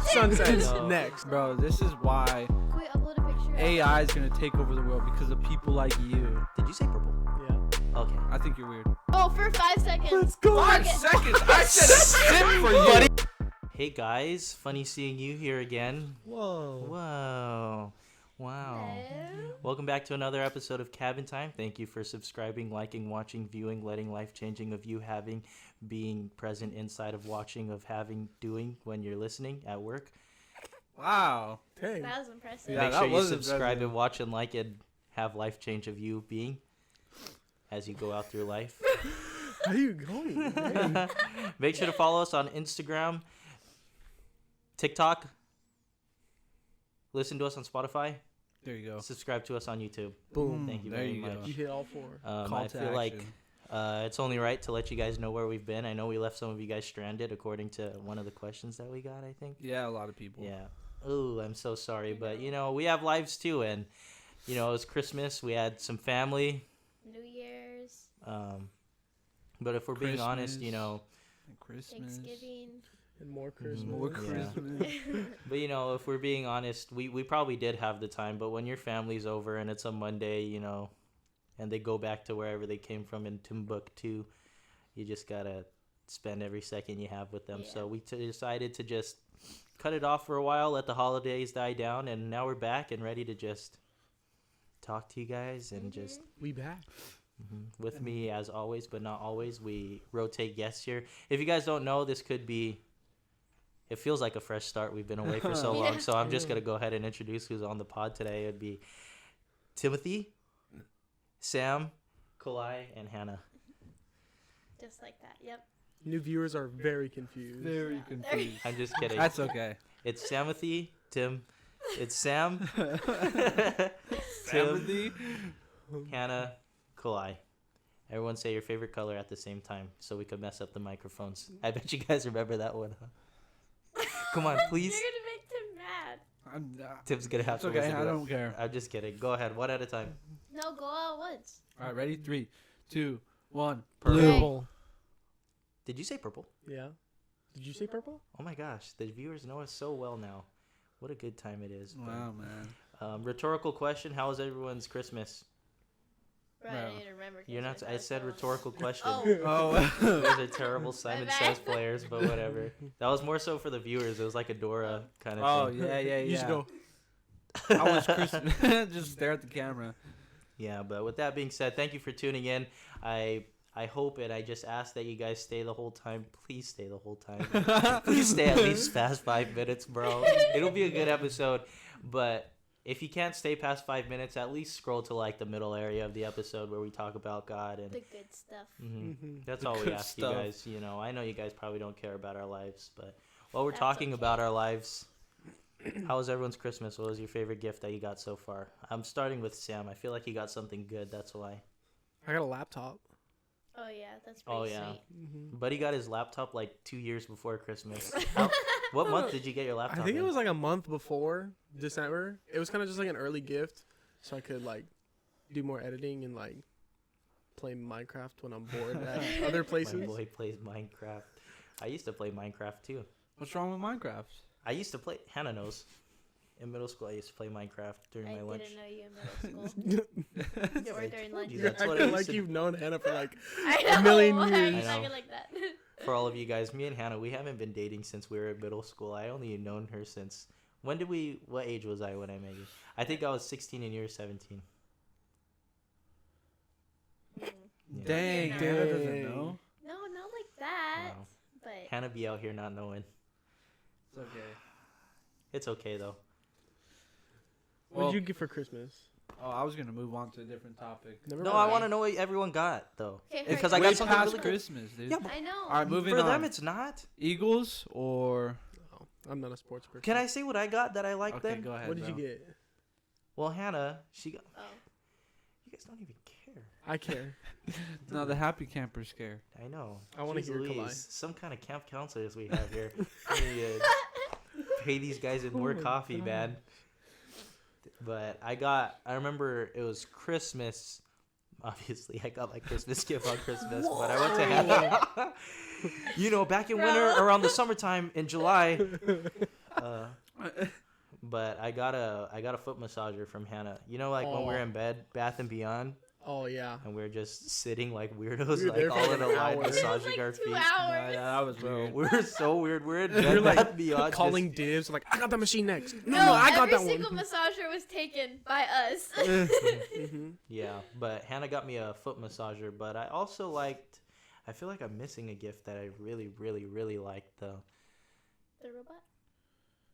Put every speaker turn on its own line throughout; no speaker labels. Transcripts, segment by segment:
sunsets
No.
next.
Bro, this is why
Can we upload a picture?
AI is gonna take over the world because of people like you.
Did you say purple?
Yeah.
Okay.
I think you're weird.
Oh, for 5 seconds.
go.
5 seconds. I said a sip for you.
Hey guys, funny seeing you here again.
Whoa.
Whoa. Wow.
Hello?
Welcome back to another episode of Cabin Time. Thank you for subscribing, liking, watching, viewing, letting, life-changing of you, having, being present inside of watching, of having, doing when you're listening at work.
Wow.
Dang.
That was impressive.
Yeah,
Make
that
sure you
was
subscribe
impressive.
and watch and like and have life change of you being as you go out through life.
How are you going? Dang.
Make sure to follow us on Instagram, TikTok. Listen to us on Spotify.
There you go.
Subscribe to us on YouTube.
Boom.
Thank you
There
very
you go.
much.
You hit all four.
Call
I
to
feel like
action.
it's only right to let you guys know where we've been. I know we left some of you guys stranded according to one of the questions that we got, I think.
Yeah, a lot of people.
Yeah. Oh, I'm so sorry. But, you know, we have lives too. And, you know, it was Christmas. We had some family.
New Year's,
But if we're being honest, you
Christmas.
know,
And Christmas.
Thanksgiving.
And more Christmas.
More
Yeah.
Christmas.
but, you know, if we're being honest, we probably did have the time. But when your family's over and it's a Monday, you know, and they go back to wherever they came from in Timbuktu, you just got to spend every second you have with them.
Yeah.
So we decided to just cut it off for a while, let the holidays die down, and now we're back and ready to just talk to you guys and just
We back.
with me as always, but not always. We rotate guests here. If you guys don't know, this could be. It feels like a fresh start. We've been away for so long,
Yeah.
so I'm just gonna go ahead and introduce who's on the pod today. It'd be Timothy, Sam, Kalai, and Hannah.
Just like that. Yep.
New viewers are very confused.
Very confused.
I'm just kidding.
That's okay.
It's Samothy, Tim. It's Sam, Tim,
Timothy.
Hannah, Kalai. Everyone say your favorite color at the same time so we could mess up the microphones. I bet you guys remember that one, huh? Come on, please.
You're gonna make Tim mad.
Tim's gonna have
It's
to
okay.
listen to
I
that.
don't care.
I'm just kidding. Go ahead, one at a time.
No, go out once.
All right, ready? 3, 2, 1.
Purple.
Did you say purple?
Yeah. Did you say purple?
Oh my gosh, the viewers know us so well now. What a good time it is.
Wow, man.
Rhetorical question: how was everyone's Christmas?
Bro,
No.
I didn't remember.
You're not.
Christmas,
I said
so-
rhetorical question.
Oh.
Oh.
Those are terrible Simon
bad.
Says players, but whatever. That was more so for the viewers. It was like a Dora kind of
Oh,
thing.
yeah, yeah, yeah.
You should go.
How was Christmas? Just stare at the camera.
Yeah, but with that being said, thank you for tuning in. I hope and I just ask that you guys stay the whole time. Please stay the whole time. Please stay at least past 5 minutes, bro. It'll be a good episode. But if you can't stay past 5 minutes, at least scroll to like the middle area of the episode where we talk about God and
The good stuff.
that's
The
all we
good
ask
stuff.
you guys. You know, I know you guys probably don't care about our lives, but while we're
That's
talking
okay.
about our lives, how was everyone's Christmas? What was your favorite gift that you got so far? I'm starting with Sam. I feel like you got something good. That's why.
I got a laptop.
Oh yeah, that's pretty
Oh, yeah.
sweet.
Buddy got his laptop like 2 years before Christmas. What month did you get your laptop?
I think it
in?
was like a month before December. It was kind of just like an early gift, so I could like do more editing and like play Minecraft when I'm bored at other places.
My boy plays Minecraft. I used to play Minecraft too.
What's wrong with Minecraft?
I used to play. Hannah knows. In middle school, I used to play Minecraft during
I
my lunch.
didn't know you in middle school.
Yeah,
Or
but I
during
told
lunch.
you that's
I
what I
feel
used
like
to
you've known Hannah for like
I
a
know.
million
Why are
years.
you
I know.
talking like that?
For all of you guys, me and Hannah, we haven't been dating since we were in middle school. I only known her since. When did we? What age was I when I met you? I think I was 16 and you were 17. Yeah.
Dang,
No.
Hannah doesn't
Dang.
know.
No, not like that.
Wow.
But
Hannah be out here not knowing.
It's okay.
It's okay though.
What
Well-
did you get for Christmas?
Oh, I was gonna move on to a different topic.
Never
No,
mind.
I want to know what everyone got though.
okay,
Because
hurry
I got
Way
something
past
really good.
Christmas, dude.
Yeah, but
I know.
All right, moving
for
on.
them it's not.
Eagles or
Oh, I'm not a sports person.
Can I say what I got that I like
okay,
then?
go ahead.
What did you
bro.
get?
Well, Hannah, she got.
Oh.
You guys don't even care.
I care.
No, the happy camper's scared.
I know.
I wanna
Jeez
hear
Louise,
Kalai.
some kind of camp counselors we have here. We, pay these guys in more
Oh my
coffee,
God.
man. But I remember it was Christmas. Obviously, I got my Christmas gift on Christmas, but I went to Hannah. You know, back in winter, around the summertime in July, But I got a foot massager from Hannah. You know, like when we're in bed, Bath and Beyond,
Oh yeah.
and we're just sitting like weirdos,
We were there
like
for
all in a
an
line,
hour.
It was
massaging
like
our
2
feet.
hours.
Yeah, that was
Bro,
weird.
we're so weird. We're in
You're
bed,
like
Bath and Beyond,
calling dibs. Like I got that machine next. No,
No,
I got
every
that
single
one.
massager was taken by us.
Mm-hmm.
Yeah, but Hannah got me a foot massager. But I also liked. I feel like I'm missing a gift that I really, really, really liked though.
The robot?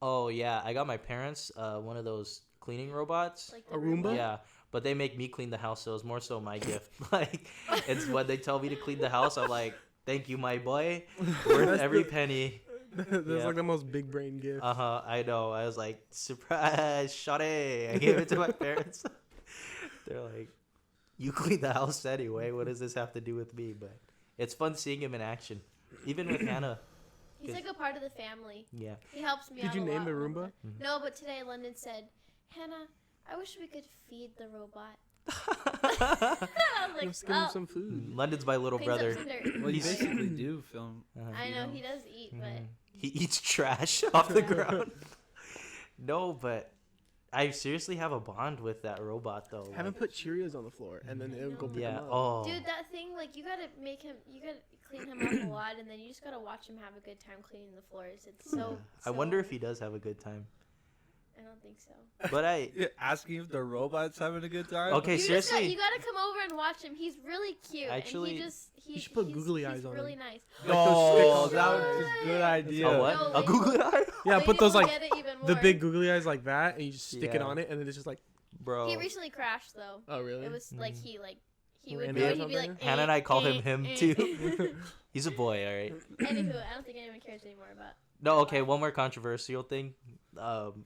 Oh yeah, I got my parents one of those cleaning robots.
Like the
A Roomba?
Yeah, but they make me clean the house, so it's more so my gift. Like, it's when they tell me to clean the house, I'm like, thank you, my boy. Worth
That's
every
the-
penny.
That's
Yeah.
like the most big brain gift.
I know. I was like, surprise, shawty. I gave it to my parents. They're like, you clean the house anyway. What does this have to do with me? But it's fun seeing him in action. Even with Hannah.
He's like a part of the family.
Yeah.
He helps me
Did
out
you
a
name
lot
the
all
Roomba?
time.
Mhm.
No, but today London said, Hannah, I wish we could feed the robot. I was like,
Let's give him
oh,
some food.
London's my little
cleans up
brother.
some dirt.
Well, you
He's-
basically do film.
I
you
know,
know.
he does eat, but
Mhm. He eats trash off the ground. No, but I seriously have a bond with that robot, though.
Have him
Like,
put Cheerios on the floor, and then it'll go pick
yeah.
him up.
Oh.
dude, that thing, like, you gotta clean him up a lot, and then you just gotta watch him have a good time cleaning the floors. It's so.
Yeah. I wonder if he does have a good time.
I don't think so.
But I.
You're asking if the robot's having a good time.
Okay, seriously.
You gotta come over and watch him. He's really cute.
Actually,
and
you should put
he's-
googly
he's
eyes on
really
him.
nice.
Oh,
stickers.
that was a good idea.
A what?
No,
A
they-
googly eye?
Yeah,
Lady
put those
will
like
get it even
the
more.
big googly eyes like that, and you just stick it
Yeah.
on it, and then it's just like,
Bro.
He recently crashed though.
oh really?
It was like he would
Randy
go
or
and he'd be like.
something?
Hannah and I call him him, too.
Anywho,
He's a boy, all right.
I don't think anyone cares anymore about.
No, okay, one more controversial thing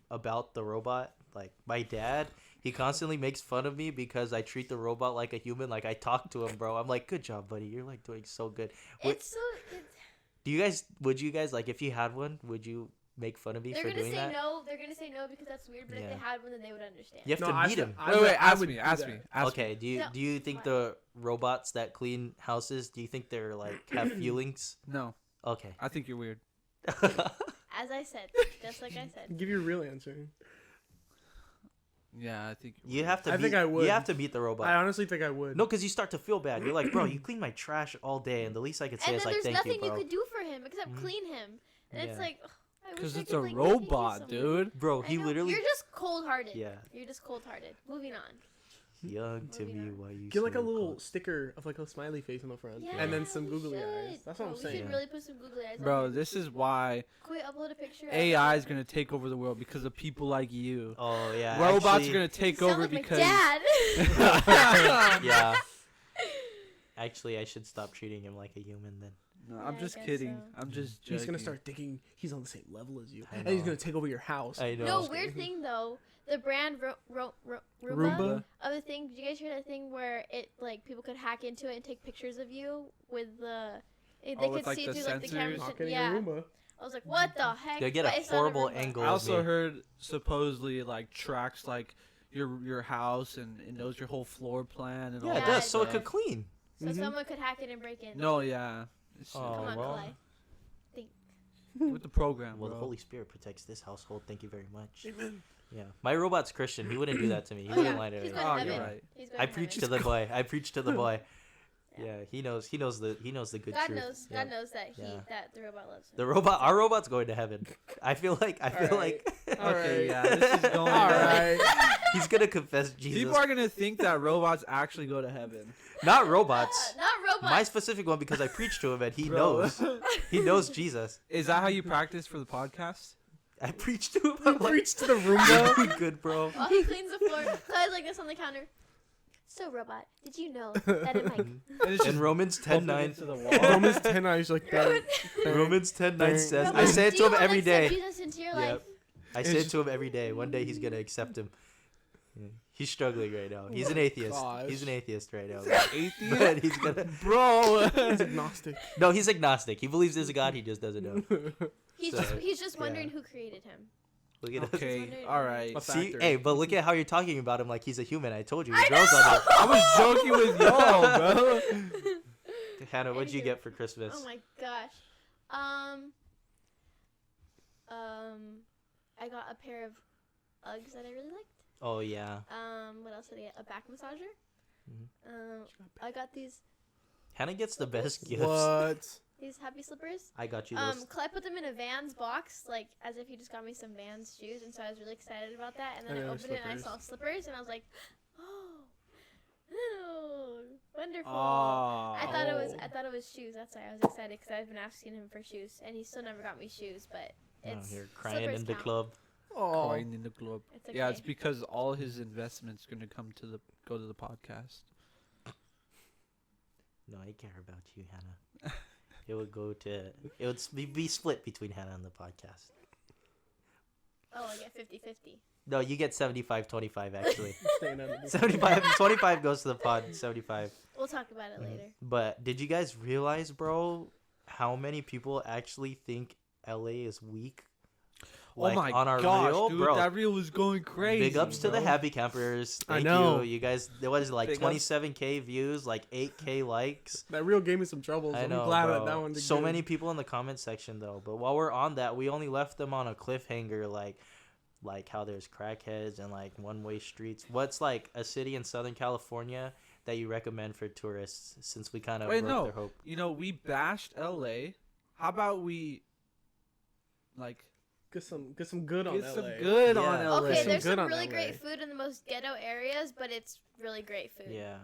about the robot. Like, my dad, he constantly makes fun of me because I treat the robot like a human. Like, I talk to him, bro. I'm like, good job, buddy. You're, like, doing so good.
It's so.
Would you guys, like, if you had one, would you make fun of me
They're
for
gonna
doing
say
that?
no. They're gonna say no because that's weird. But if
Yeah.
they had one, then they would understand.
You have
No,
to
I
meet
said-
him.
I
Wait,
would- I
ask
would
me,
do
ask
that.
me, ask
Okay, do
No,
you think
what?
the robots that clean houses, do you think they're, like, have feelings?
me. No,
Okay.
I think you're weird.
As I said, just like I said.
Give your real answer.
Yeah, I think
You have to
I
meet,
think I would.
You have to meet the robot.
I honestly think I would.
No, because you start to feel bad. You're like, bro, you clean my trash all day, and the least I could say
And
is
then
like,
there's
thank
nothing
you, bro.
could do for him except
Mhm.
clean him. And it's
Yeah.
like, ugh, I wish
because
I
it's
could,
a
like, thank you
robot,
so much.
dude.
Bro,
I
he
know,
literally
You're just cold-hearted.
yeah.
You're just cold-hearted. Moving on.
Young to
Moving
me,
on.
why you
Get like a
so
little
cold.
sticker of like a smiley face on the front,
Yeah,
and then some
we
googly eyes.
should.
That's what
Bro,
I'm
we
saying.
should really put some googly eyes.
Bro,
on
this is why
Can we upload a picture? of
AI
it?
is gonna take over the world because of people like you.
Oh yeah,
Robots
actually,
are gonna take
Sound
over
like
because
my dad.
yeah. Actually, I should stop treating him like a human then.
No,
Yeah,
I'm
I
just
guess
kidding.
so.
I'm just joking.
He's gonna start thinking he's on the same level as you,
I
and he's
know.
gonna take over your house.
I know.
No, weird thing though. The brand Roomba
Roomba?
other thing. Did you guys hear that thing where it like people could hack into it and take pictures of you with the they
Oh,
could
with, like,
see
the
through like the
sensors?
cameras.
Not getting
Yeah.
a Roomba.
I was like, what the heck?
They get
But
a
it's not
horrible
Roomba.
angle.
I
of
also
me.
heard supposedly like tracks like your house and it knows your whole floor plan and all
Yeah, it
that
does, so it
stuff.
could clean.
So
Mhm.
someone could hack it and break in.
No, yeah. It's
Oh,
Come on,
well.
Kalai.
with the program,
Well,
bro.
the Holy Spirit protects this household. Thank you very much.
Amen.
Yeah, my robot's Christian. He wouldn't do that to me. He
Oh,
wouldn't
yeah.
lie to
He's
me.
going
Oh,
to
you're
heaven.
right.
He's going
I
to
preach
heaven.
to the boy. I preach to the boy.
Yeah.
Yeah, he knows the good
God
truth.
knows.
Yeah.
God knows that
Yeah.
that the robot loves him.
Our robot's going to heaven. I feel like
Alright.
Okay,
Alright.
yeah, this is going.
All right.
he's gonna confess Jesus.
People are gonna think that robots actually go to heaven.
Not robots.
Not robots.
My specific one because I preach to him and he
Bro.
knows. He knows Jesus.
Is that how you practice for the podcast?
I preach to him. I'm like,
Preach to the Roomba.
"You good, bro.
While he cleans the floor, Kalai's like this on the counter. So robot, did you know that it might?
And it's
In
just
Romans
bumping
10:9,
into the wall.
Romans 10 eyes like that.
Romans 10:9 says,
Robot,
I say it
Do
to
you
him
wanna
every
accept
day.
Jesus into your
Yep.
life?
I say it to him every day. One day he's gonna accept him. Yeah. He's struggling right now. He's an atheist.
Gosh.
He's an atheist right now.
Atheist?
But he's gonna.
Bro.
He's agnostic.
No, he's agnostic. He believes there's a God. He just doesn't know.
He's
So,
just wondering
yeah.
who created him.
Look at us.
Okay, all right.
A
See,
factor.
hey, but look at how you're talking about him like he's a human. I told you, he
I
grows on
know!
I was joking with y'all, bro.
it. Hannah, what'd you get for Christmas?
Oh my gosh. I got a pair of Uggs that I really liked.
Oh yeah.
What else did I get? A back massager.
Mhm.
I got these
Hannah gets the best gifts.
What?
happy slippers.
I got you those.
Clay put them in a Vans box, like as if he just got me some Vans shoes, and so I was really excited about that. And then
I
I
know,
opened it and I
slippers.
saw slippers, and I was like, oh, wonderful.
Oh.
I thought it was shoes. That's why I was excited because I've been asking him for shoes, and he still never got me shoes. But it's
You're crying
slippers
in the
count.
club.
Oh,
Coin in the club.
It's okay.
Yeah, it's because all his investments gonna go to the podcast.
No, I care about you, Hannah. It would be split between Hannah and the podcast.
Oh, I get 50-50.
No, you get 75-25 actually.
staying under the
25 goes to the pod. 75.
We'll talk about it later.
But did you guys realize, bro, how many people actually think LA is weak? Like,
oh my
on our
gosh,
reel,
dude,
bro.
that reel was going crazy.
Big ups to the
bro.
happy campers.
I
Thank
know.
you. You guys, there was like
Big ups.
27K views, like 8K likes.
That reel gave me some trouble. So
I know,
I'm glad
bro.
that one did
So
good.
many people in the comment section though. But while we're on that, we only left them on a cliffhanger, like how there's crackheads and like one-way streets. What's like a city in Southern California that you recommend for tourists? Since we kind of
Wait,
broke
no.
their hope.
You know, we bashed LA. How about we, like,
Get some good on
get
LA.
some good
Yeah.
on LA?
Okay,
some
there's
good
some
on
really
LA.
great food in the most ghetto areas, but it's really great food.
Yeah.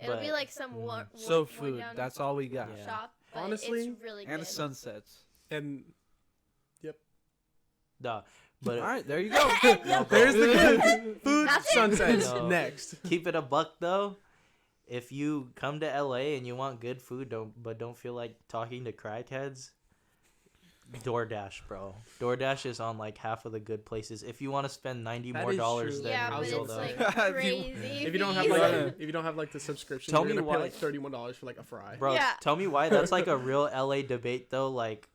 It'll be
but-
like some
So
worn
food.
down
That's all we got.
Yeah.
shop. But
Honestly,
it's really
And
good.
sunsets.
And
Nah. But
All right, there you go.
No,
there's the
bro.
good food.
That's it.
Sunsets
No.
next.
Keep it a buck though. If you come to LA and you want good food, don't feel like talking to crackheads, DoorDash, bro. DoorDash is on like half of the good places. If you want to spend $90
That
more
is
dollars
true.
than
Yeah, but
real
it's
though.
like
If you-
crazy.
If you don't have
fees.
like if you don't have like the subscription,
Tell
you're
me
gonna pay
why-
like $31 for like a fry.
Bro,
Yeah.
tell me why that's like a real LA debate though. Like,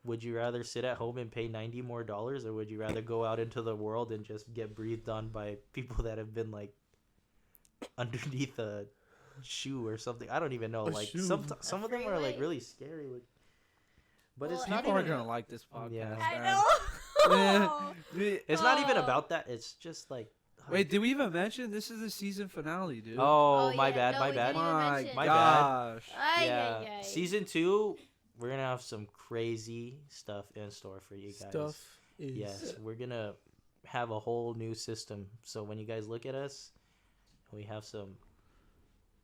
would you rather sit at home and pay $90 more, or would you rather go out into the world and just get breathed on by people that have been like underneath a shoe or something? I don't even know.
A
Like
shoe.
some of them are like
freeway.
really scary. But
Well,
it's not
People are
even.
gonna like this podcast.
Yeah.
I
man.
know.
It's not even
Oh.
about that. It's just like.
Wait, did we even mention this is the season finale, dude?
Oh,
Oh,
my
yeah,
bad.
no,
My
we
bad.
didn't even
my
mention.
My
gosh.
Ay,
Yeah.
ay, ay.
Season 2, we're gonna have some crazy stuff in store for you guys.
Stuff is
Yes, we're gonna have a whole new system. So when you guys look at us,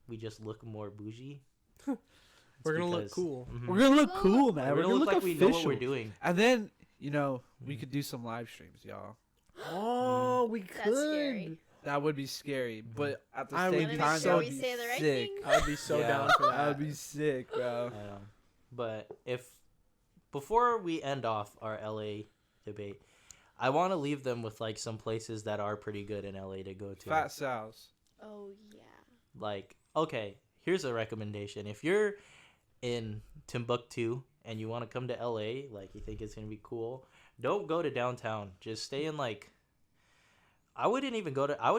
we just look more bougie.
we're gonna look cool.
Mhm.
We're gonna look cool, man.
We're gonna look like we know what we're
official.
doing.
And then, you know, we could do some live streams, y'all.
Oh, we could.
That's scary.
That would be scary, but at the
I would
same
be
time,
so-
that would
we
be
say the right
sick.
thing.
I'd be so
Yeah.
down for
That
that.
would be sick, bro.
I know. But before we end off our LA debate, I want to leave them with like some places that are pretty good in LA to go to.
Fat Sal's.
Oh yeah.
Like, okay, here's a recommendation. If you're in Timbuktu and you want to come to LA, like you think it's gonna be cool, don't go to downtown. Just stay in like. I would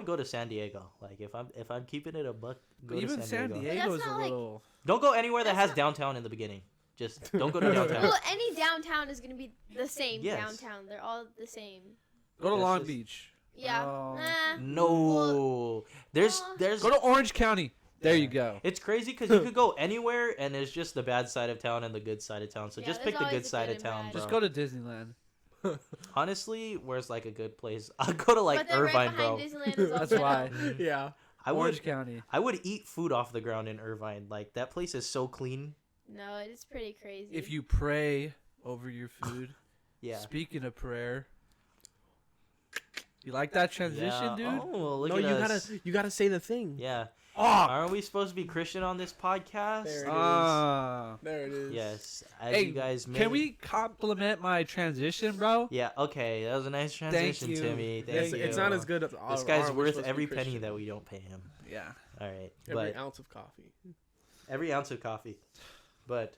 go to San Diego. Like if I'm keeping it a buck, go
Even
to San
San
Diego.
Diego is
That's
a
not like-
little.
Don't go anywhere that
That's
has
not-
downtown in the beginning. Just don't go to downtown.
Well, any downtown is gonna be the same
Yes.
downtown. They're all the same.
Go to
That's
Long
just-
Beach.
Yeah.
Oh.
Nah.
No, there's
Go to Orange County. There you go.
It's crazy because you could go anywhere and it's just the bad side of town and the good side of town. So
Yeah,
just
there's
pick the
always
good
a
side
good
of
and
town,
bad.
bro.
Just go to Disneyland.
Honestly, where's like a good place? I'll go to like
but then
Irvine,
right
bro.
behind Disneyland is
That's
also
why.
Yeah.
I
Orange
would
County.
I would eat food off the ground in Irvine. Like that place is so clean.
No, it's pretty crazy.
If you pray over your food.
Yeah.
Speaking of prayer. You like that transition,
Yeah.
dude?
Oh, look
No,
at
you
us.
gotta say the thing.
Yeah.
Oh,
Aren't we supposed to be Christian on this podcast?
There it is.
ah.
There it is.
Yes. As
Hey,
you guys may.
Can we compliment my transition, bro?
Yeah. Okay. That was a nice transition,
you.
Timmy. Thank
It's,
you.
it's not as good as
This guy's worth every penny that we don't pay him.
Yeah.
All right.
Every
But
ounce of coffee.
every ounce of coffee. But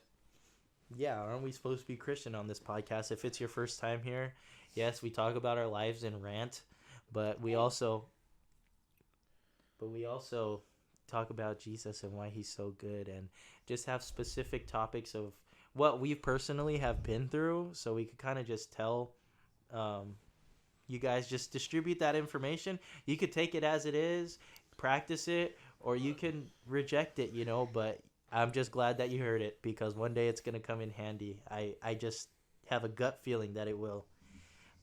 yeah, aren't we supposed to be Christian on this podcast? If it's your first time here, yes, we talk about our lives and rant, but we also talk about Jesus and why he's so good and just have specific topics of what we personally have been through so we could kind of just tell you guys just distribute that information. You could take it as it is, practice it, or you can reject it, you know, but I'm just glad that you heard it, because one day it's going to come in handy. I just have a gut feeling that it will.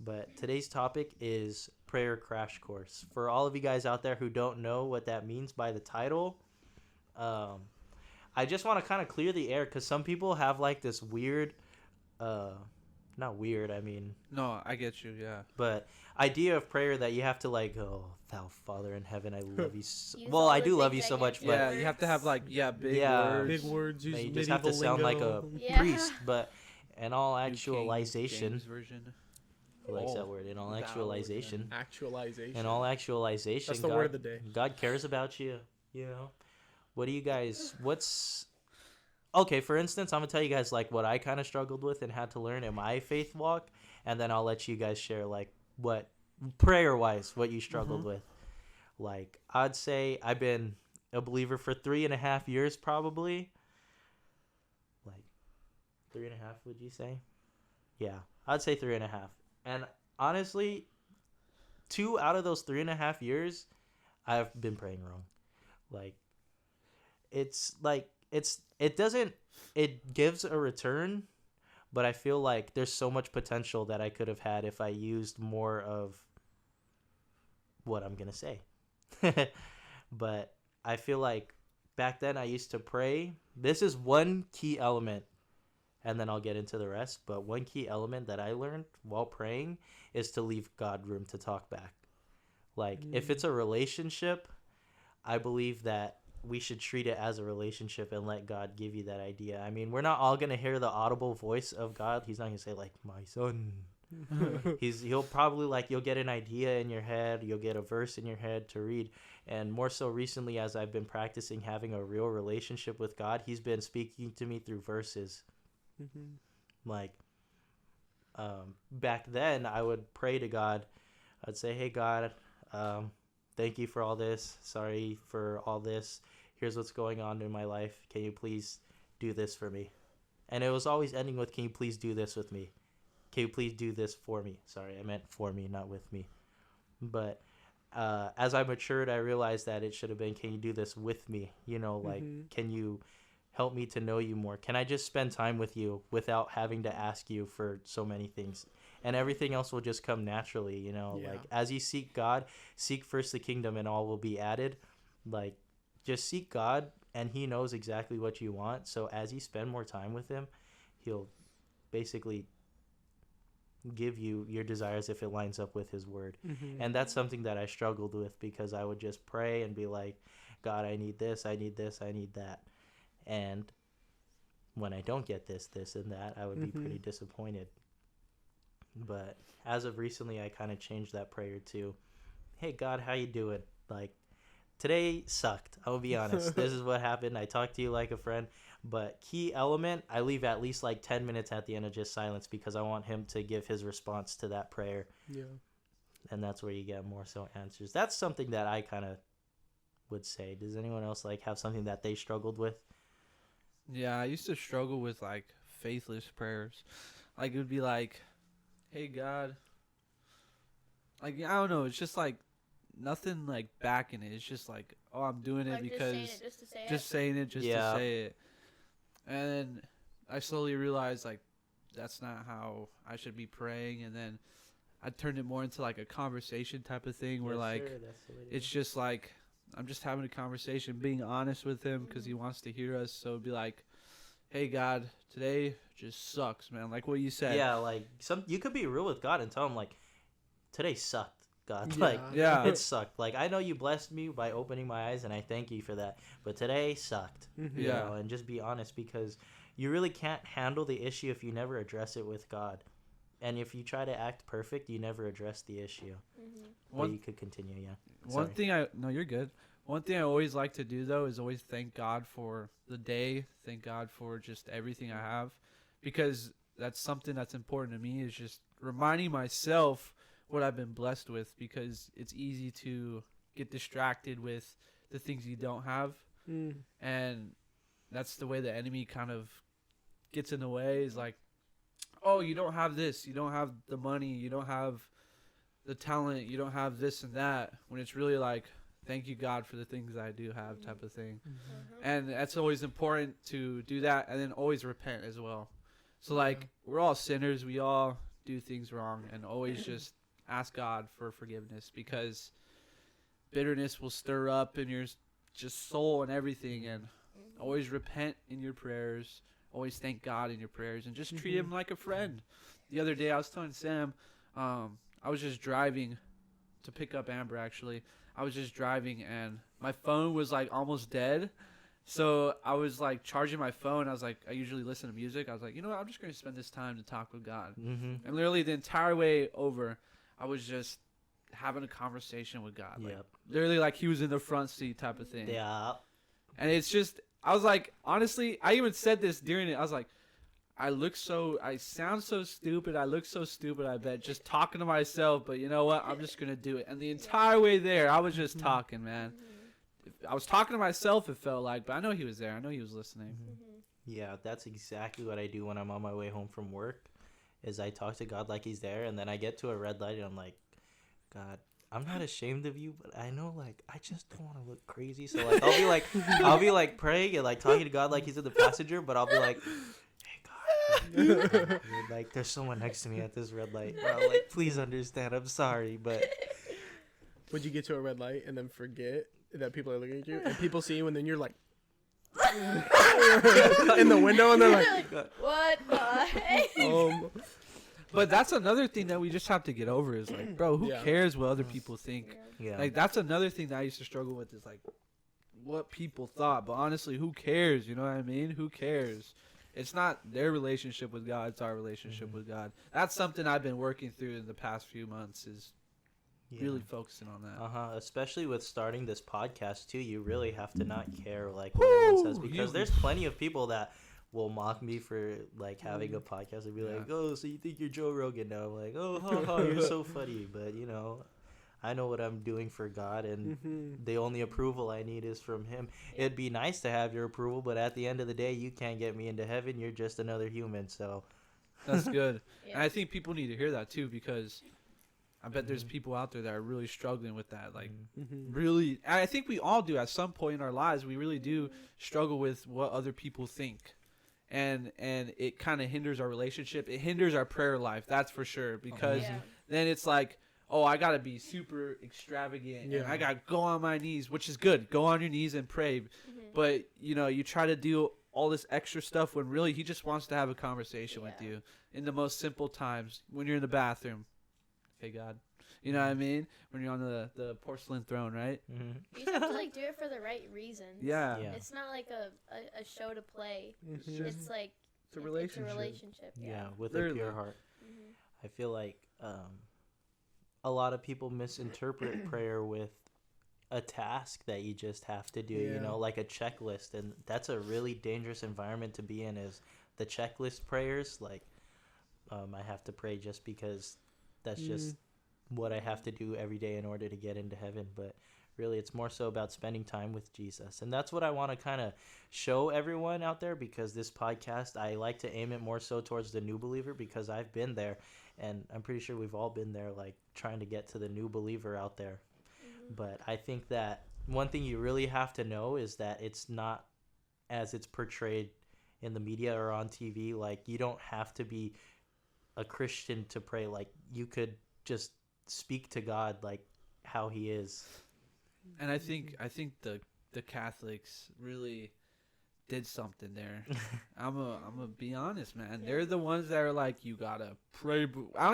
But today's topic is prayer crash course. For all of you guys out there who don't know what that means by the title, I just want to kind of clear the air, because some people have like this weird, not weird, I mean,
No, I get you. Yeah.
but idea of prayer that you have to like, oh, thou Father in heaven, I love you.
Use
Well,
all
I
the
do love
big
you so
gigantic
much, but
Yeah, you have to have like big
Yeah.
words.
Big words. Use
you just have to
medieval
sound like a
lingo.
Yeah.
priest. But in all
New King
actualization,
James version.
who likes
Oh,
that word? In all
thou
actualization,
Actualization.
in all actualization,
That's the
God,
word of the day.
God cares about you. You know, what do you guys? What's okay? For instance, I'm gonna tell you guys like what I kind of struggled with and had to learn in my faith walk, and then I'll let you guys share like what prayer wise what you struggled with. Like I'd say I've been a believer for 3.5 years, probably. Like 3.5, would you say? Yeah, I'd say 3.5. And honestly, 2 out of those 3.5 years, I've been praying wrong. Like, it gives a return, but I feel like there's so much potential that I could have had if I used more of what I'm gonna say. But I feel like back then I used to pray. This is one key element, and then I'll get into the rest. But one key element that I learned while praying is to leave God room to talk back. Like, if it's a relationship, I believe that we should treat it as a relationship and let God give you that idea. I mean, we're not all going to hear the audible voice of God. He's not going to say, like, my son. He'll probably, like, you'll get an idea in your head. You'll get a verse in your head to read. And more so recently, as I've been practicing having a real relationship with God, he's been speaking to me through verses. Like, back then, I would pray to God. I'd say, hey, God, thank you for all this. Sorry for all this. Here's what's going on in my life. Can you please do this for me? And it was always ending with, can you please do this with me? Can you please do this for me? Sorry, I meant for me, not with me. But as I matured, I realized that it should have been, can you do this with me? You know, like, can you help me to know you more? Can I just spend time with you without having to ask you for so many things? And everything else will just come naturally, you know?
Yeah.
Like, as you seek God, seek first the kingdom and all will be added. Like, just seek God, and he knows exactly what you want. So as you spend more time with him, he'll basically give you your desires if it lines up with his word. And that's something that I struggled with, because I would just pray and be like, God, I need this, I need this, I need that. And when I don't get this, this, and that, I would be pretty disappointed. But as of recently, I kind of changed that prayer to, hey, God, how you doing? Like, today sucked. I'll be honest. This is what happened. I talked to you like a friend. But key element, I leave at least like 10 minutes at the end of just silence, because I want him to give his response to that prayer.
Yeah.
And that's where you get more so answers. That's something that I kind of would say. Does anyone else like have something that they struggled with?
Yeah, I used to struggle with like faithless prayers. Like, it would be like, hey, God. Like, I don't know. It's just like nothing like backing it. It's just like, oh, I'm doing it
Like
because
just saying it just to say it.
to say it. And then I slowly realized like that's not how I should be praying. And then I turned it more into like a conversation type of thing where
Yes,
like
sir, that's the way to
it's
go.
just like I'm just having a conversation, being honest with him because he wants to hear us. So it'd be like, hey, God, today just sucks, man. Like what you said.
Yeah, like you could be real with God and tell him like, today sucked, God.
Yeah.
Like,
Yeah.
it sucked. Like, I know you blessed me by opening my eyes, and I thank you for that. But today sucked. You
Yeah.
know, and just be honest, because you really can't handle the issue if you never address it with God. And if you try to act perfect, you never address the issue. But you could continue, yeah.
One thing no, you're good. One thing I always like to do though is always thank God for the day. Thank God for just everything I have, because that's something that's important to me. Is just reminding myself what I've been blessed with, because it's easy to get distracted with the things you don't have, and that's the way the enemy kind of gets in the way. Is like, oh, you don't have this, you don't have the money, you don't have the talent, you don't have this and that, when it's really like, thank you, God, for the things I do have, type of thing. And that's always important to do that, and then always repent as well. So, like, we're all sinners. We all do things wrong, and always just ask God for forgiveness, because bitterness will stir up in your just soul and everything. And always repent in your prayers. Always thank God in your prayers, and just treat him like a friend. The other day, I was telling Sam, I was just driving to pick up Amber, actually. I was just driving, and my phone was, like, almost dead. So I was, like, charging my phone. I was like, I usually listen to music. I was like, you know what? I'm just going to spend this time to talk with God. And literally the entire way over, I was just having a conversation with God. Like, literally like he was in the front seat type of thing.
Yeah.
And it's just, I was like, honestly, I even said this during it. I was like, I sound so stupid. I look so stupid, I bet, just talking to myself. But you know what? I'm just going to do it. And the entire way there, I was just talking, man. I was talking to myself, it felt like, but I know he was there. I know he was listening.
Yeah, that's exactly what I do when I'm on my way home from work, is I talk to God like he's there, and then I get to a red light, and I'm like, God, I'm not ashamed of you, but I know, like, I just don't want to look crazy. So, like, I'll be like praying and, like, talking to God like he's in the passenger, but I'll be like, hey, God, like, there's someone next to me at this red light. Bro, like, please understand, I'm sorry, but...
Would you get to a red light and then forget that people are looking at you, and people see you, and then you're like in the window, and they're like,
what the heck?
But that's another thing that we just have to get over, is like, bro, who cares what other people think?
Yeah.
Like, that's another thing that I used to struggle with, is like what people thought. But honestly, who cares? You know what I mean? Who cares? It's not their relationship with God, it's our relationship with God. That's something I've been working through in the past few months, is really focusing on that.
Especially with starting this podcast too, you really have to not care like what everyone says, because there's plenty of people that will mock me for like having a podcast and be like, oh, so you think you're Joe Rogan now? I'm like, oh, ha, ha, you're so funny. But you know, I know what I'm doing for God, and the only approval I need is from him. It'd be nice to have your approval, but at the end of the day, you can't get me into heaven. You're just another human. So
that's good. And I think people need to hear that too, because I bet there's people out there that are really struggling with that. Like, really, I think we all do at some point in our lives. We really do struggle with what other people think. And it kind of hinders our relationship. It hinders our prayer life, that's for sure. Because then it's like, oh, I got to be super extravagant. And I got to go on my knees, which is good. Go on your knees and pray. But, you know, you try to do all this extra stuff when really he just wants to have a conversation with you in the most simple times. When you're in the bathroom. Hey, God. You know what I mean? When you're on the porcelain throne, right?
You just have to like do it for the right reasons.
Yeah.
It's not like a show to play. It's like
it's a relationship.
It's a relationship.
Yeah, with a pure heart. I feel like a lot of people misinterpret prayer with a task that you just have to do, you know, like a checklist. And that's a really dangerous environment to be in, is the checklist prayers. Like, I have to pray just because that's just what I have to do every day in order to get into heaven. But really, it's more so about spending time with Jesus. And that's what I want to kind of show everyone out there, because this podcast, I like to aim it more so towards the new believer, because I've been there, and I'm pretty sure we've all been there, like trying to get to the new believer out there. But I think that one thing you really have to know is that it's not as it's portrayed in the media or on TV. Like, you don't have to be a Christian to pray. Like, you could just speak to God like how he is.
And I think the Catholics really did something there. I'm a be honest, man. They're the ones that are like, you gotta pray. I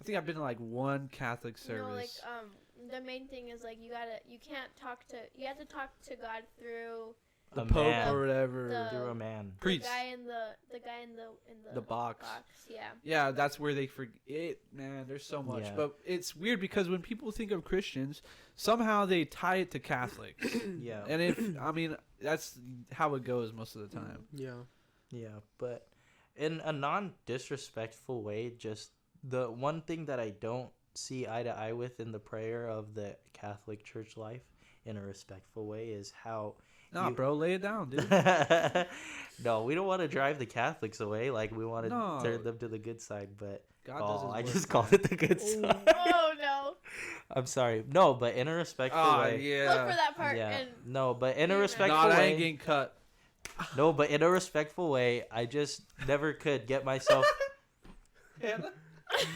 think I've been to like one Catholic service.
No, like the main thing is like you have to talk to God through
the Pope or whatever.
Through a man.
Priest.
The guy in the
box.
Yeah.
Yeah, that's where they forget. Man, there's so much.
Yeah.
But it's weird because when people think of Christians, somehow they tie it to Catholics.
Yeah.
And that's how it goes most of the time.
Yeah.
But in a non-disrespectful way, just the one thing that I don't see eye to eye with in the prayer of the Catholic Church life in a respectful way is how
Nah, bro, lay it down, dude.
No, we don't want to drive the Catholics away. Like, we want to
No.
turn them to the good side, but
God does his
I
work,
just
man.
called it the good side.
Oh no!
I'm sorry. No, but in a respectful
Oh,
way.
Look for
yeah.
that part.
Yeah.
And
No, but in a
No,
respectful
Nah, that
way.
ain't getting cut.
No, but in a respectful way, I just never could get myself.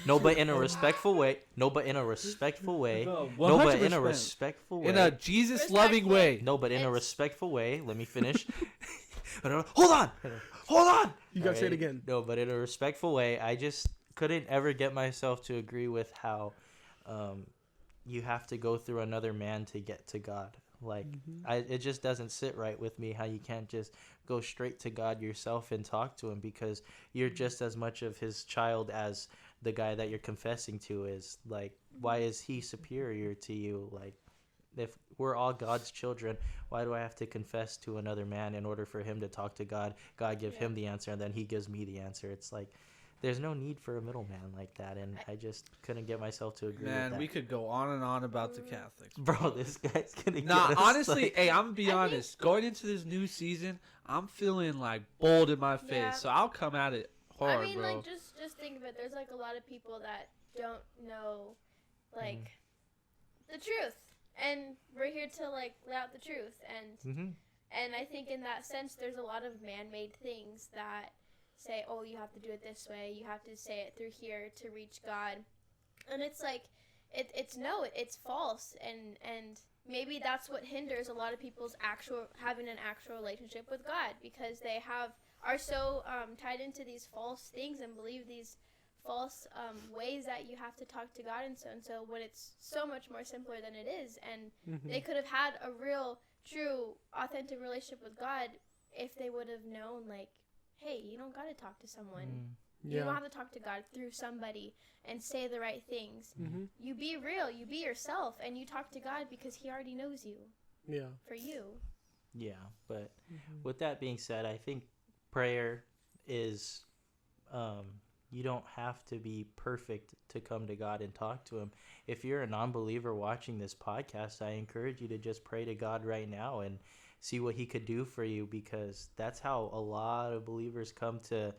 No, but in a respectful way. No, but in a respectful way.
No,
No, but in a
100%.
respectful way.
In a Jesus-loving way.
No, but in a
It's-
respectful way. Let me finish. Hold on. Hold on.
You gotta say it
Alright,
again.
No, but in a respectful way, I just couldn't ever get myself to agree with how you have to go through another man to get to God. Like, it just doesn't sit right with me how you can't just go straight to God yourself and talk to him, because you're just as much of his child as the guy that you're confessing to is. Like, why is he superior to you? Like, if we're all God's children, why do I have to confess to another man in order for him to talk to God? God give him the answer, and then he gives me the answer. It's like, there's no need for a middleman like that, and I just couldn't get myself to agree with
Man,
that.
we could go on and on about the Catholics.
Bro, this guy's gonna
Nah,
get us,
honestly,
like-
hey, I'm gonna be
I think-
honest. Going into this new season, I'm feeling like bold in my face,
Yeah.
so I'll come at it hard,
I mean,
bro.
like, just think of it. There's like a lot of people that don't know, like, the truth, and we're here to like lay out the truth. And I think in that sense, there's a lot of man-made things that say, oh, you have to do it this way, you have to say it through here to reach God, and it's like, it's false, and maybe that's what hinders a lot of people's having an actual relationship with God, because they are so tied into these false things and believe these false ways that you have to talk to God, and so when it's so much more simpler than it is, and they could have had a real, true, authentic relationship with God if they would have known, like, hey, you don't got to talk to someone. You don't have to talk to God through somebody and say the right things. You be real, you be yourself, and you talk to God because he already knows you
Yeah.
for you.
Yeah, but with that being said, I think prayer is, you don't have to be perfect to come to God and talk to him. If you're a non-believer watching this podcast, I encourage you to just pray to God right now and see what he could do for you, because that's how a lot of believers come to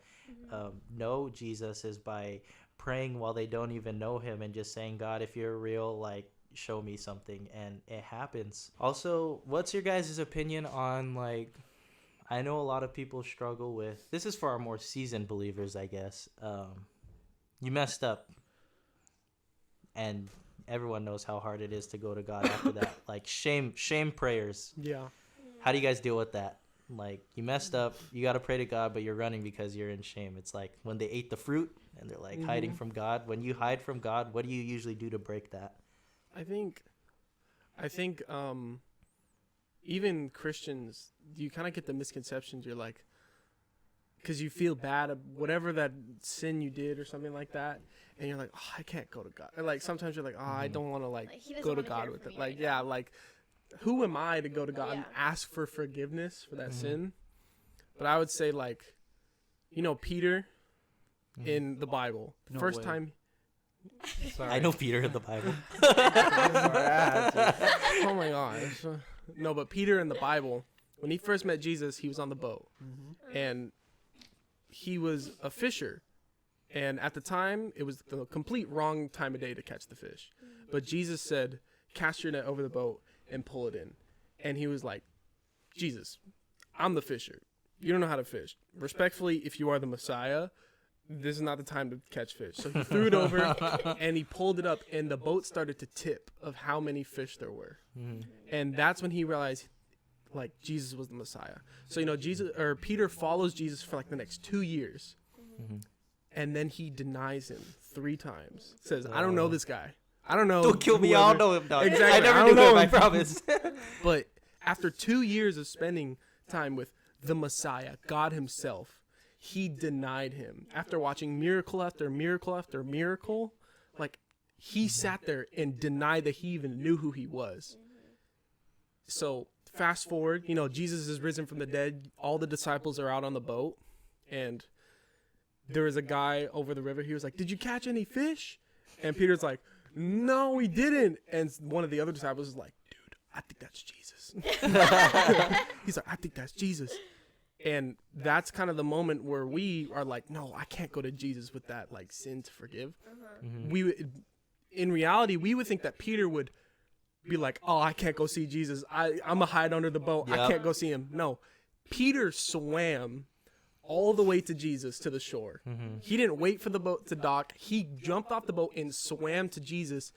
know Jesus, is by praying while they don't even know him and just saying, God, if you're real, like, show me something, and it happens. Also, what's your guys' opinion on, like, I know a lot of people struggle with, this is for our more seasoned believers, I guess. You messed up, and everyone knows how hard it is to go to God after that. Like, shame prayers.
Yeah.
How do you guys deal with that? Like, you messed up, you got to pray to God, but you're running because you're in shame. It's like when they ate the fruit and they're like hiding from God. When you hide from God, what do you usually do to break that?
I think even Christians, you kind of get the misconceptions. You're like, because you feel bad of whatever that sin you did or something like that, and you're like, oh, I can't go to God. Or like sometimes you're like, oh, I don't want to
Like, he doesn't
go to
wanna
God
hear
with
from
it.
me
Like,
right
yeah,
now.
like who am I to go to God and
Yeah.
ask for forgiveness for that sin? But I would say, like, Peter in the Bible, the
No
first
way.
time.
Sorry.
I know Peter in the Bible.
Oh my gosh. No, but Peter in the Bible, when he first met Jesus, he was on the boat, and he was a fisher. And at the time, it was the complete wrong time of day to catch the fish. But Jesus said, cast your net over the boat and pull it in. And he was like, Jesus, I'm the fisher. You don't know how to fish. Respectfully, if you are the Messiah, this is not the time to catch fish. So he threw it over and he pulled it up, and the boat started to tip of how many fish there were. And that's when he realized, like, Jesus was the Messiah. So, Peter follows Jesus for like the next 2 years. And then he denies him 3 times. Says, I don't know this guy. I don't know.
Don't kill me, I don't know him, dog.
Exactly.
I
I
never
don't
knew
know
him, I
him.
promise.
But after 2 years of spending time with the Messiah, God himself, he denied him. After watching miracle after miracle after miracle, like, he sat there and denied that he even knew who he was. So fast forward, Jesus is risen from the dead. All the disciples are out on the boat, and there was a guy over the river. He was like, did you catch any fish? And Peter's like, no, we didn't. And one of the other disciples is like, dude, I think that's Jesus. He's like, I think that's Jesus. And that's kind of the moment where we are like, no, I can't go to Jesus with that like sin to forgive. In reality, we would think that Peter would be like, oh, I can't go see Jesus. I'm going to hide under the boat. I can't go see him. No, Peter swam all the way to Jesus, to the shore. He didn't wait for the boat to dock. He jumped off the boat and swam to Jesus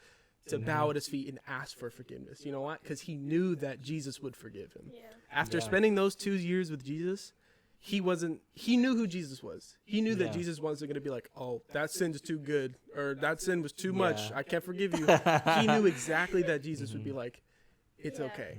to bow at his feet and ask for forgiveness. You know what? Because he knew that Jesus would forgive him.
Yeah.
After spending those 2 years with Jesus, he knew who Jesus was. He knew that Jesus wasn't going to be like, oh, that sin's too good, or that sin was too much. I can't forgive you. He knew exactly that Jesus would be like, it's okay.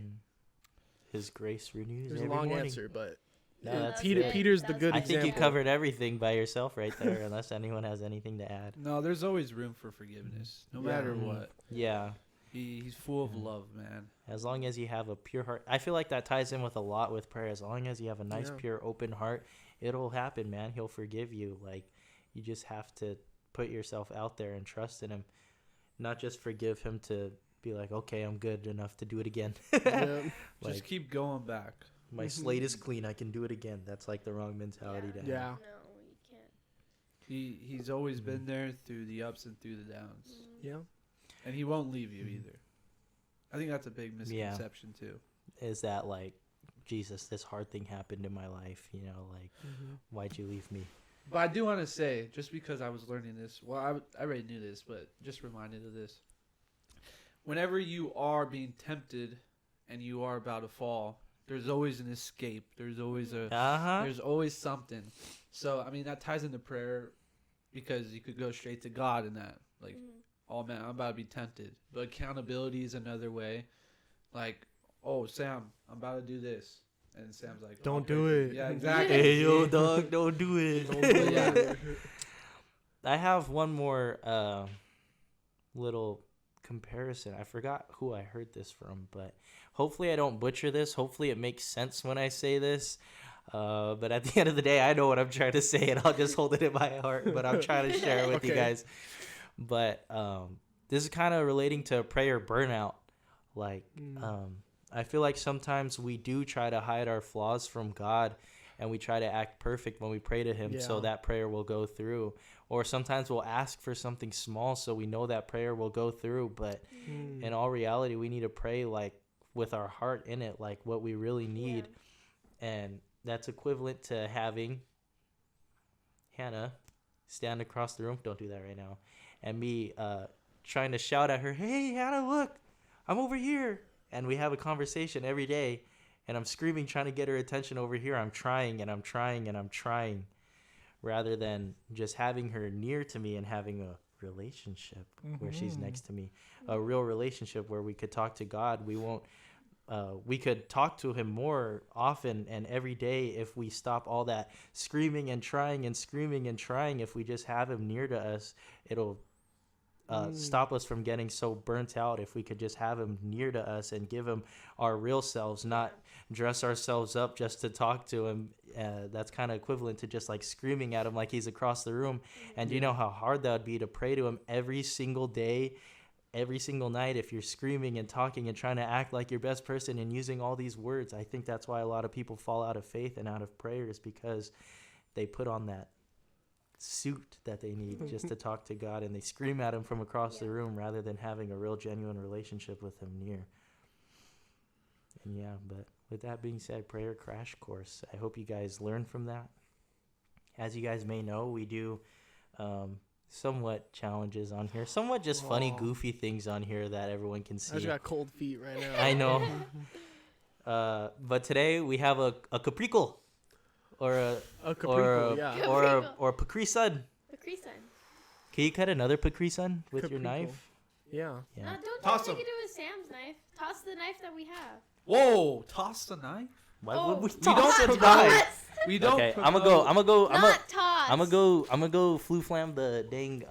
His grace renews
There's
every
a long
morning.
answer, but
No, that's
Peter,
good.
Peter's the good
I
example.
think you covered everything by yourself right there, unless anyone has anything to add.
No, there's always room for forgiveness, no matter what.
Yeah.
He's full of love, man.
As long as you have a pure heart. I feel like that ties in with a lot with prayer. As long as you have a nice, pure, open heart, it'll happen, man. He'll forgive you. Like, you just have to put yourself out there and trust in him. Not just forgive him to be like, okay, I'm good enough to do it again. Like,
Just keep going back.
my slate is clean. I can do it again. That's like the wrong mentality to have.
Yeah.
No, you can't.
He's always been there through the ups and through the downs.
Yeah.
And he won't leave you either. I think that's a big misconception too.
Is that like, Jesus, this hard thing happened in my life, you know, like, why'd you leave me?
But I do want to say, just because I was learning this, well, I already knew this, but just reminded of this. Whenever you are being tempted and you are about to fall, there's always an escape. There's always there's always something. So, I mean, that ties into prayer, because you could go straight to God in that. Like, oh man, I'm about to be tempted. But accountability is another way. Like, oh, Sam, I'm about to do this. And Sam's like,
Don't do it.
Yeah, exactly.
Hey, yo, dog, don't do it.
Don't do it.
I have one more little comparison. I forgot who I heard this from, but hopefully I don't butcher this. Hopefully it makes sense when I say this. But at the end of the day, I know what I'm trying to say, and I'll just hold it in my heart. But I'm trying to share it with you guys. But this is kind of relating to prayer burnout. Like, I feel like sometimes we do try to hide our flaws from God, and we try to act perfect when we pray to him so that prayer will go through. Or sometimes we'll ask for something small so we know that prayer will go through. But in all reality, we need to pray like with our heart in it, like what we really need. And that's equivalent to having Hannah stand across the room. Don't do that right now. And me trying to shout at her, hey, Hannah, look, I'm over here. And we have a conversation every day. And I'm screaming, trying to get her attention over here. I'm trying and I'm trying and I'm trying. Rather than just having her near to me and having a relationship where she's next to me. A real relationship where we could talk to God. We could talk to him more often and every day if we stop all that screaming and trying and screaming and trying. If we just have him near to us, it'll stop us from getting so burnt out. If we could just have him near to us and give him our real selves, not dress ourselves up just to talk to him. That's kind of equivalent to just like screaming at him like he's across the room. And you know how hard that would be to pray to him every single day, every single night, if you're screaming and talking and trying to act like your best person and using all these words. I think that's why a lot of people fall out of faith and out of prayers, because they put on that suit that they need just to talk to God, and they scream at him from across the room rather than having a real genuine relationship with him near. And yeah, but with that being said, prayer crash course. I hope you guys learn from that. As you guys may know, we do somewhat challenges on here, somewhat just funny, goofy things on here that everyone can see.
I just got cold feet right now.
I know. But today we have a CaPrickle. Or a
CaPrickle,
or a Pacrisun.
Pacrisun.
Can you cut another Pacrisun with your
CaPrickle.
knife?
Yeah.
Yeah.
No, don't
Toss
take
him.
it with Sam's knife. Toss the knife that we have.
Whoa! Toss the knife.
Why
Oh,
would we
don't
toss a
promote.
knife?
We don't.
Okay, I'm gonna go.
Not toss.
I'm gonna go flu flam the dang.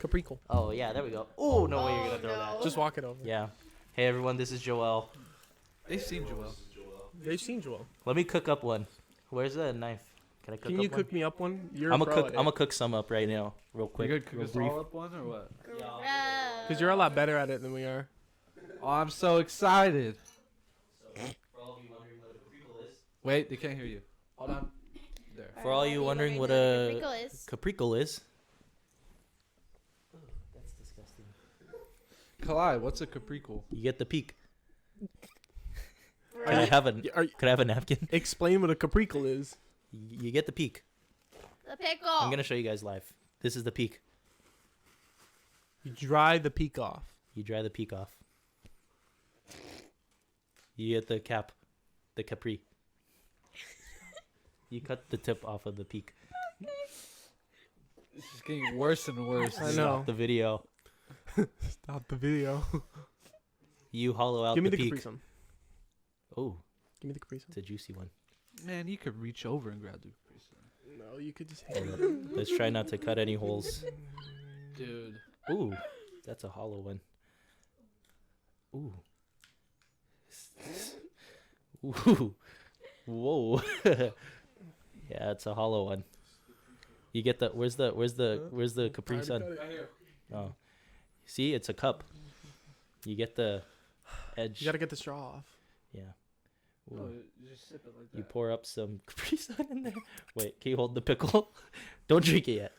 CaPrickle.
Oh yeah, there we go. Oh no way you're gonna throw that.
Just walk it over.
Yeah. Hey everyone, this is Joel.
They've seen Joel.
They've seen Joel.
Let me cook up one. Where's the knife? Can I cook
Can
up
you
one?
cook me up one? You're
I'm
a
gonna
pro
cook.
at
I'm
it.
gonna cook some up right now, real quick.
You could cook
real
us
brief.
all up one or what?
Because you're a lot better at it than we are.
Oh, I'm so excited.
For all of you wondering what a CaPrickle is.
Wait, they can't hear you. Hold on. There.
For all you wondering what a CaPrickle is. Oh, that's disgusting.
Kalai, what's a CaPrickle?
You get the peak. Can I have a napkin?
Explain what a CaPrickle is.
You get the peak.
The pickle.
I'm gonna show you guys live. This is the peak.
You dry the peak off.
You dry the peak off. You get the cap, the capri. You cut the tip off of the peak.
This is getting worse and worse.
I know.
Stop the video.
Stop the video.
You hollow out
Give me
the
the
peak.
Capri Sun.
Oh,
Give me the Capri Sun.
it's a juicy one.
Man, you could reach over and grab the Capri Sun.
No, you could just.
Hold up. Let's try not to cut any holes.
Dude.
Ooh, that's a hollow one. Ooh. Ooh. Whoa. Yeah, it's a hollow one. You get the where's the Capri Sun? Oh. See, it's a cup. You get the edge.
You gotta get the straw off.
Yeah. Ooh.
Oh, you just sip it like that.
You pour up some Capri Sun in there. Wait, can you hold the pickle? Don't drink it yet.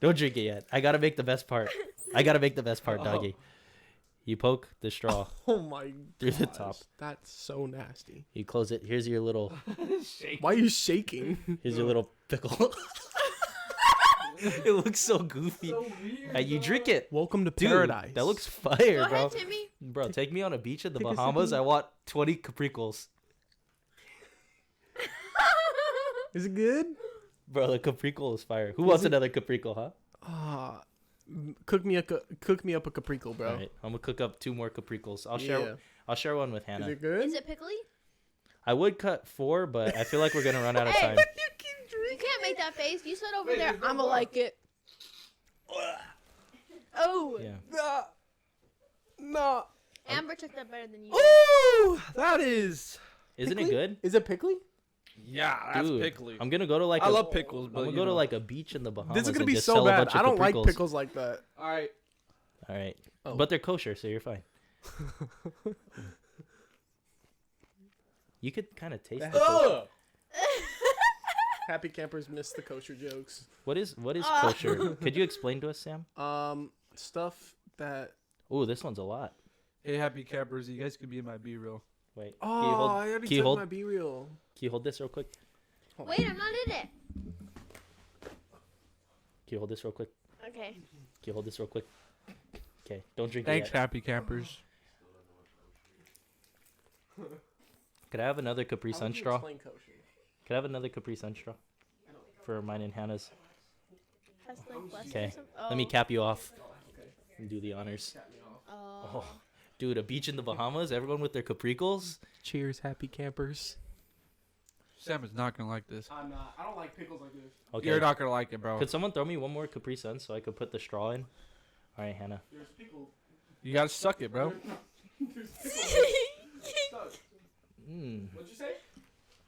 Don't drink it yet. I gotta make the best part. Doggy. You poke the straw
Oh my.
through the top.
That's so nasty.
You close it. Here's your little
Why are you shaking?
Here's your little pickle. It looks so goofy. You drink it.
Welcome to
Dude,
paradise.
that looks
Go
fire, bro.
ahead, Timmy.
Bro, take me on a beach in the
Take a
Bahamas.
sip.
I want 20 CaPrickles.
Is it good?
Bro, the CaPrickle is fire. Who wants another CaPrickle, huh?
Cook me up a CaPrickle, bro.
All right, I'm gonna cook up 2 more CaPrickles.
Yeah.
I'll share one with
Is
Hannah.
it good?
Is it pickly?
I would cut 4, but I feel like we're gonna run out of
Hey.
time.
You can't make that face. You said over there, I'ma like it. Oh.
Yeah.
No.
Amber took that better than you.
Ooh, that is.
Isn't it
pickly?
good?
Is it pickly?
Yeah, that's
Dude,
pickly.
I'm gonna go to like
I
a,
love pickles,
I'm
but
gonna
you
go to
know.
like a beach in the Bahamas.
This is gonna
and
be
just
so
sell a
bad.
bunch of
I don't like
CaPrickles.
pickles like that.
All right.
All right,
Oh.
but they're kosher, so you're fine. You could kind of taste. The kosher.
Happy campers miss the kosher jokes.
What is kosher? Could you explain to us, Sam?
Stuff that.
Oh, this one's a lot.
Hey, happy campers, you guys could be in my B-reel.
Wait.
Oh,
can you hold,
I already
can you
took
hold,
my B reel.
Can you hold this real quick?
Wait, I'm not in it.
Can you hold this real quick?
Okay.
Can you hold this real quick? Okay, don't drink
Thanks,
it yet.
happy campers.
Could I have another Capri
How
Sun
would you
straw?
explain kosher?
Could I have another Capri Sun straw? For mine and Hannah's.
Has like blessed
Okay,
or something?
let me
Oh.
cap you off. And do the honors.
Oh.
Oh, dude, a beach in the Bahamas? Everyone with their CaPrickles?
Cheers, happy campers.
Sam is not gonna like this.
I'm not. I don't like pickles like this.
Okay.
You're not gonna like it, bro.
Could someone throw me one more Capri Sun so I could put the straw in? All right, Hannah.
There's pickles.
You gotta suck it, bro.
There's pickles.
Mm,
What'd you say?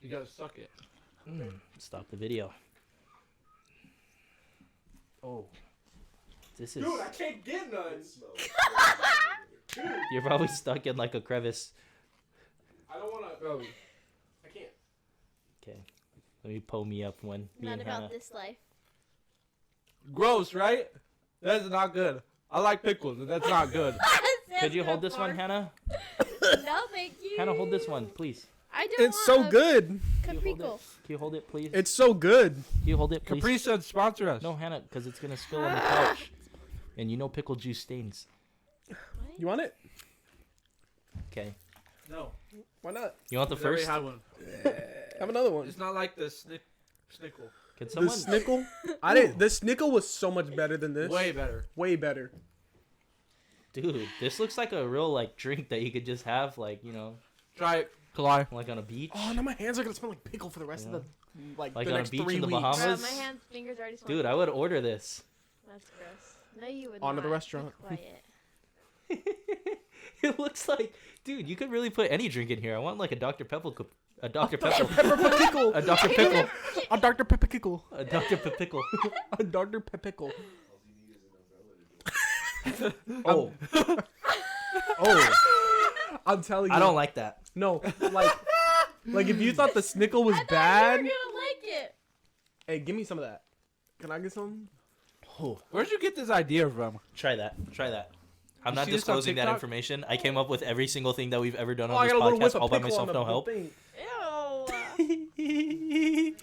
You gotta suck it.
stop the video. Oh. This is...
Dude, I can't get none.
You're probably stuck in like a crevice.
I don't wanna.
Bro,
I can't.
Okay. Let me pull me up when me
Not
and
about
Hannah...
this life.
gross, right? That's not good. I like pickles, and that's not good.
Could you hold this one, Hannah?
No, thank you.
Hannah, hold this one, please.
I don't
It's
want
so
a
good.
CaPrickle.
Can you hold it, please?
It's so good.
Can you hold it, please?
Capri Sun, sponsor us.
No, Hannah, because it's going to spill on the couch. And you know pickle juice stains.
You want it?
Okay.
No.
Why not?
You want the
We already
first?
have one.
Have another one.
It's not like the snickle.
Can
The
someone...
snickle? I didn't. The snickle was so much better than this.
Way better.
Way better.
Dude, this looks like a real, like, drink that you could just have, like, you know,
Try it, Kalai.
like on a beach.
Oh, now my hands are gonna smell like pickle for the rest
Yeah.
of the like
Like
the
on a
next
beach
3
in the
weeks.
Bahamas?
Bro, my hands, fingers already smell.
Dude, I would order this.
That's gross. No, you would
On to
not.
the restaurant.
Be quiet.
It looks like... Dude, you could really put any drink in here. I want, like, a Dr. Pepper... A Dr. Pepper...
Pepper pickle.
A Dr. Pickle.
A Dr. Pepper pickle.
A Dr. Pickle.
A Dr. Pickle.
Oh.
Oh. I'm telling you.
I don't like that.
No, like if you thought the snickle was
I thought
bad,
you were gonna like it.
hey, give me some of that. Can I get some?
Where'd you get this idea from?
Try that. I'm
You
not
see this on
disclosing that
TikTok?
information. I came up with every single thing that we've ever done
Oh,
on
I
this
got a little whiff
podcast
of
all by
pickle
myself.
on
No
the
help.
thing.
Ew.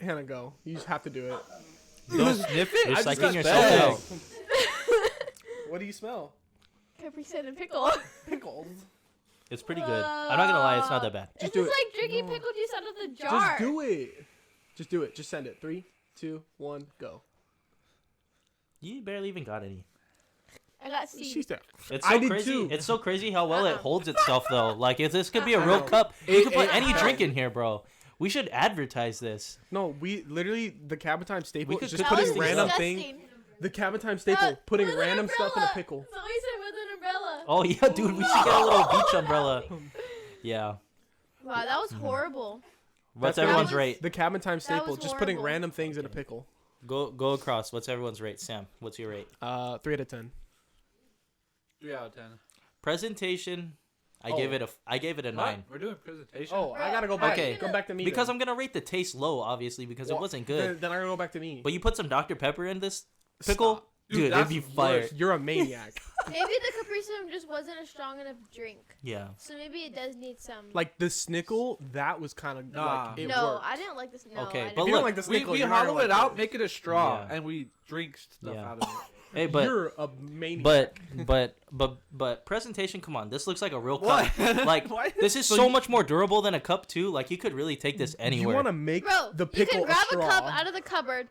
Hannah, go. You just have to do it.
Don't sniff it.
You're
I just
psyching
got
yourself
fed.
out.
What do you smell?
Capri Sun and pickle.
Pickles.
It's pretty good. I'm not gonna lie, it's not that bad.
Just
This
do
is
it.
like drinking pickle juice out of the jar.
Just do it. Just do it. Just send it. 3, 2, 1, go.
You barely even got any.
I got C.
She's there.
It's
I
so
did
crazy.
too.
It's so crazy how well it
Uh-uh.
holds itself, though. Like, if this could be a
I
real
know.
cup, you could put
It-
any
uh-uh.
drink in here, bro. We should advertise this.
No, we literally the Cabotime staple
We could
just
cook
That was
putting
these
random
disgusting.
thing. The Cabotime staple putting
with an
random stuff in a
umbrella.
pickle.
So we said with an umbrella.
Oh yeah, dude, we should get a little beach umbrella. Yeah.
Wow, that was horrible.
What's
That's
everyone's
was-
rate?
The Cabotime staple
was
just putting
horrible.
random things in a pickle.
Go across. What's everyone's rate? Sam, what's your rate?
3 out of 10.
3 out of 10.
Presentation. I
Oh.
gave it a 9.
We're doing presentation.
Oh, I gotta go back.
Okay.
Go back to me.
Because
then.
I'm gonna rate the taste low, obviously, because
Well,
it wasn't good.
Then I gotta go back to me.
But you put some Dr. Pepper in this pickle,
Stop.
dude, it'd
that's
be fire.
worse.
You're a maniac.
Maybe the Capri Sun just wasn't a strong enough drink.
Yeah.
So maybe it does need some.
Like the snickle, that was kind of
Nah.
like it
no,
worked.
I didn't like this. No,
Okay,
I
but
If
didn't.
you
look,
don't like the
We,
snickle,
we
you're not
hollow
gonna
it
like
out, make it a straw,
Yeah.
and we drink stuff
Yeah.
out of it.
Hey, but
You're a maniac.
but presentation, come on, this looks like a real cup. Like
What?
this is
So
so
you-
much more durable than a cup too. Like you could really take this
You
anywhere.
want to make
Bro,
the
you
pickle
can
a
grab a
straw.
cup out of the cupboard,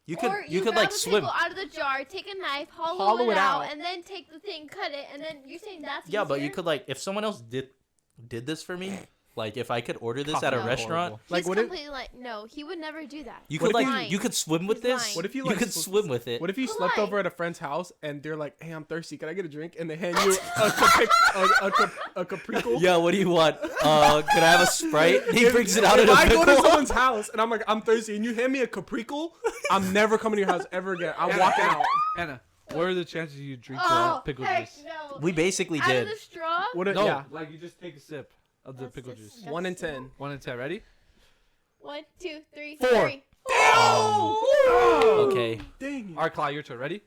You could
or
you could
grab
like
a
swim.
pickle out of the jar, take a knife, hollow
Hollow
it
it
out,
out.
and then take the thing, cut it, and then you're saying that's
Yeah, but you
easier?
could like if someone else did this for me, like if I could order this at a
No.
restaurant,
Like,
He's
what if-
completely like, no, he would never do that.
you
What
could
if
like
you-
you could swim with
He's
this.
lying.
What if you
You
like
could swim with it.
What if you
But
slept
why?
over at a friend's house and they're like, "Hey, I'm thirsty. Can I get a drink?" And they hand you a CaPrickle.
Yeah, what do you want? Can I have a Sprite? He brings it out in
If
a
I go to
pickle.
someone's house and I'm like, "I'm thirsty," and you hand me a CaPrickle, I'm never coming to your house ever again. I'm walking out.
Anna, what are the chances you drink
Oh,
the pickle
heck
juice?
no.
We basically
Out of
did.
the straw?
What?
No,
Yeah,
like you just take a sip of the
That's
pickle
just-
juice.
1 in 10.
1 in 10. Ready?
1, 2, 3,
4.
4.
Okay.
Dang.
All right, Clyde, your turn. Ready?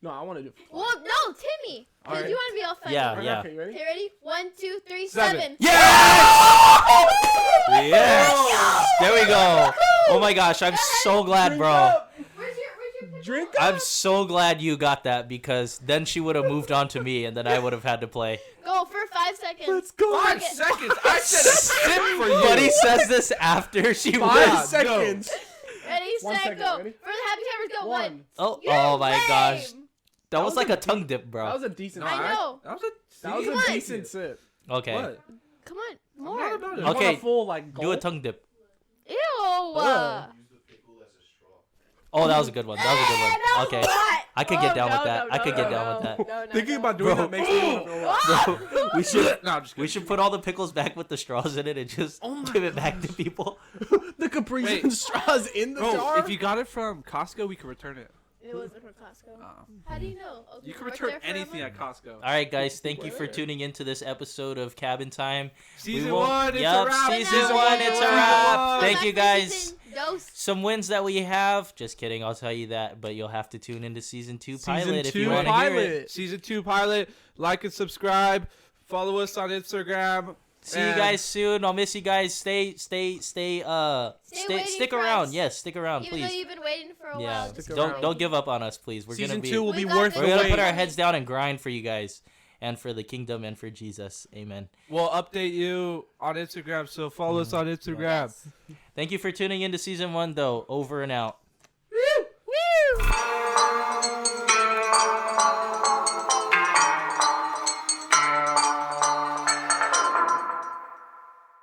No, I want to do.
Well, no, Timmy. Because
Alright.
you want to be all funny.
Yeah,
Okay,
yeah.
Okay, you ready?
Okay, ready? 1, 2, 3,
7.
7.
Yes! Yes! There we go. Oh my gosh, I'm so glad, bro.
Where's your pickle?
Drink
I'm so glad you got that because then she would have moved on to me and then I would have had to play.
Go for 5 seconds.
Let's go.
5 seconds. I said a sip for you.
Buddy says this after she
5
wins.
seconds.
Ready,
1
set,
second,
go.
ready?
For the happy timers, go. 1.
Oh,
You're
oh my
lame.
gosh. That was
was
like
a
a tongue dip,
That
bro.
was a decent.
No,
I know.
That was a,
That was
see?
a
What?
decent sip.
Okay.
What?
Come on,
I'm
more.
not about it.
You want
Okay,
a full, like,
Do a
gulp?
tongue dip.
Ew.
Ugh.
Oh, that was a good one. That was a good one. Okay. I could get down with that. I could get down with that.
No,
Thinking about doing
Bro.
that makes me want to throw up.
Bro, we should
No, I'm just
we
kidding.
should put all the pickles back with the straws in it and just
Oh my
give it back to people.
The Capri
Wait.
Sun straws in the
Bro,
jar.
if you got it from Costco, we could return it.
It wasn't from Costco.
Oh.
How do you know? Okay,
You can
work
return
there for a
anything
month?
at Costco.
All right, guys. Thank you for tuning into this episode of Cabin Time.
Season
won't-
1, it's
Yup,
a wrap.
season
Season
one,
one,
it's a
season
wrap.
one.
Thank
Come
you,
back for
guys.
season dose.
Some wins that we have. Just kidding. I'll tell you that, but you'll have to tune into season 2 pilot
Season
if
2
you want to hear it.
Season 2 pilot. Like and subscribe. Follow us on Instagram.
See you
And-
guys soon. I'll miss you guys. Stay
waiting
stick
for
around.
us.
Yes, stick around,
Even though
please.
you've been waiting for a
Yeah.
while. just
Stick
Don't
around.
don't give up on us, please. We're
Season
gonna be
2 will
We
be
got
worth
this.
the
we're gonna put
wait.
our heads down and grind for you guys and for the kingdom and for Jesus. Amen.
We'll update you on Instagram, so follow us on Instagram.
Yes.
Thank you for tuning into season 1 though. Over and out.